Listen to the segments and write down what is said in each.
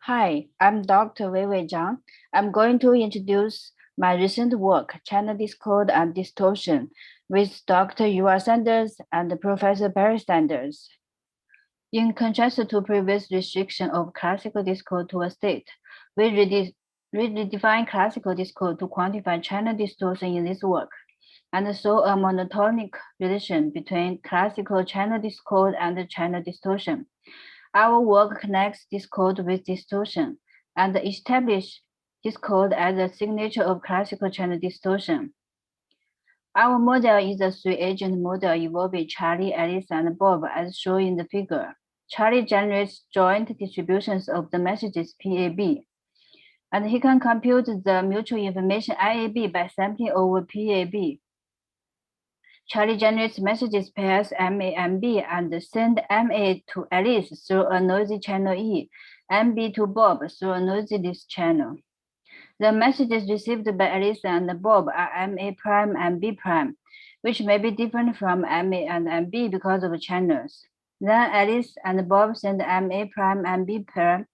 Hi, I'm Dr. Weiwei Zhang. I'm going to introduce my recent work, Channel Discord and Distortion, with Dr. Yuval Sanders and Professor Barry Sanders. In contrast to previous restriction of classical discord to a state, we redefine classical discord to quantify channel distortion in this work, and saw a monotonic relation between classical channel discord and channel distortion. Our work connects discord with distortion and establishes discord as a signature of classical channel distortion. Our model is a three-agent model involving Charlie, Alice, and Bob as shown in the figure. Charlie generates joint distributions of the messages PAB, and he can compute the mutual information IAB by sampling over PAB. Charlie generates messages pairs MA and B and send MA to Alice through a noisy channel E, and B to Bob through a noiseless channel. The messages received by Alice and Bob are MA prime and B prime, which may be different from MA and MB because of channels. Then Alice and Bob send MA prime and B prime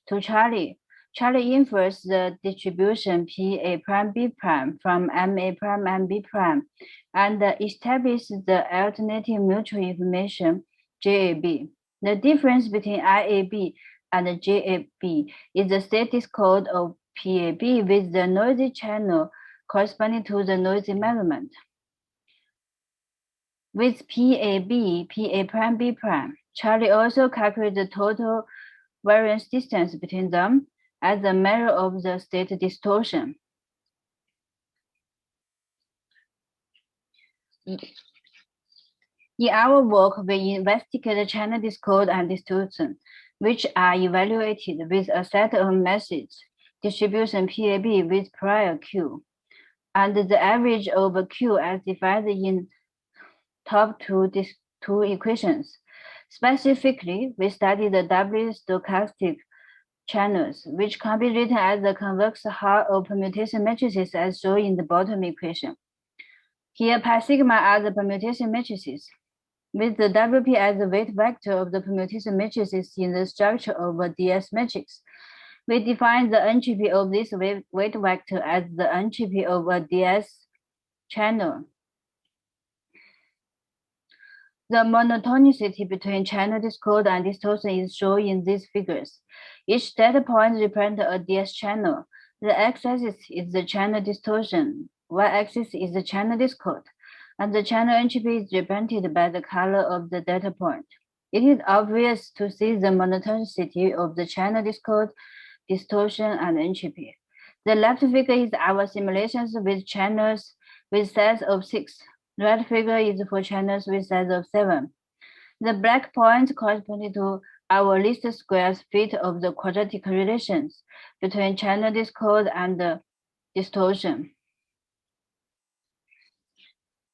to Charlie. Charlie infers the distribution PA prime B prime from MA prime and B prime and establishes the alternative mutual information JAB. The difference between IAB and JAB is the status code of PAB with the noisy channel corresponding to the noisy measurement. With PAB, PA prime B prime, Charlie also calculates the total variance distance between them as a measure of the state distortion. In our work, we investigate the channel discord and distortion, which are evaluated with a set of message distribution PAB with prior Q, and the average over Q as defined in top two equations. Specifically, we study the W stochastic channels, which can be written as the convex Hall of permutation matrices as shown in the bottom equation. Here, pi sigma are the permutation matrices, with the WP as the weight vector of the permutation matrices in the structure of a DS matrix. We define the entropy of this weight vector as the entropy of a DS channel. The monotonicity between channel discord and distortion is shown in these figures. Each data point represents a DS channel. The x-axis is the channel distortion, y-axis is the channel discord, and the channel entropy is represented by the color of the data point. It is obvious to see the monotonicity of the channel discord, distortion, and entropy. The left figure is our simulations with channels with size of 6. The right figure is for channels with size of 7. The black points correspond to our least squares fit of the quadratic relations between channel discord and distortion.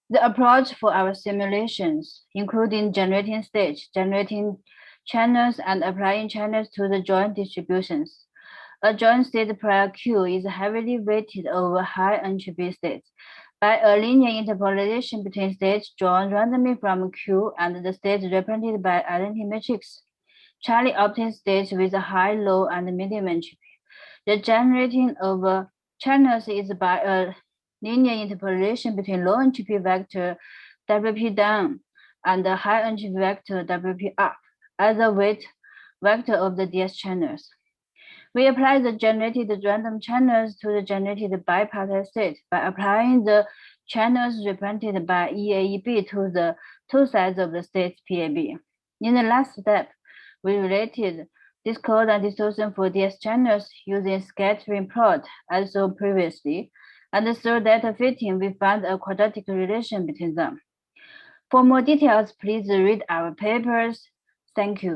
The approach for our simulations, including generating states, generating channels, and applying channels to the joint distributions. A joint state prior Q is heavily weighted over high entropy states by a linear interpolation between states drawn randomly from Q and the states represented by identity matrix. Charlie obtains states with a high, low, and medium entropy. The generating of channels is by a linear interpolation between low entropy vector WP down and the high entropy vector WP up as a weight vector of the DS channels. We apply the generated random channels to the generated bipartite state by applying the channels represented by EAEB to the two sides of the state's PAB. In the last step, we related discord and distortion for DS channels using scattering plot as shown previously, and through data fitting, we found a quadratic relation between them. For more details, please read our papers. Thank you.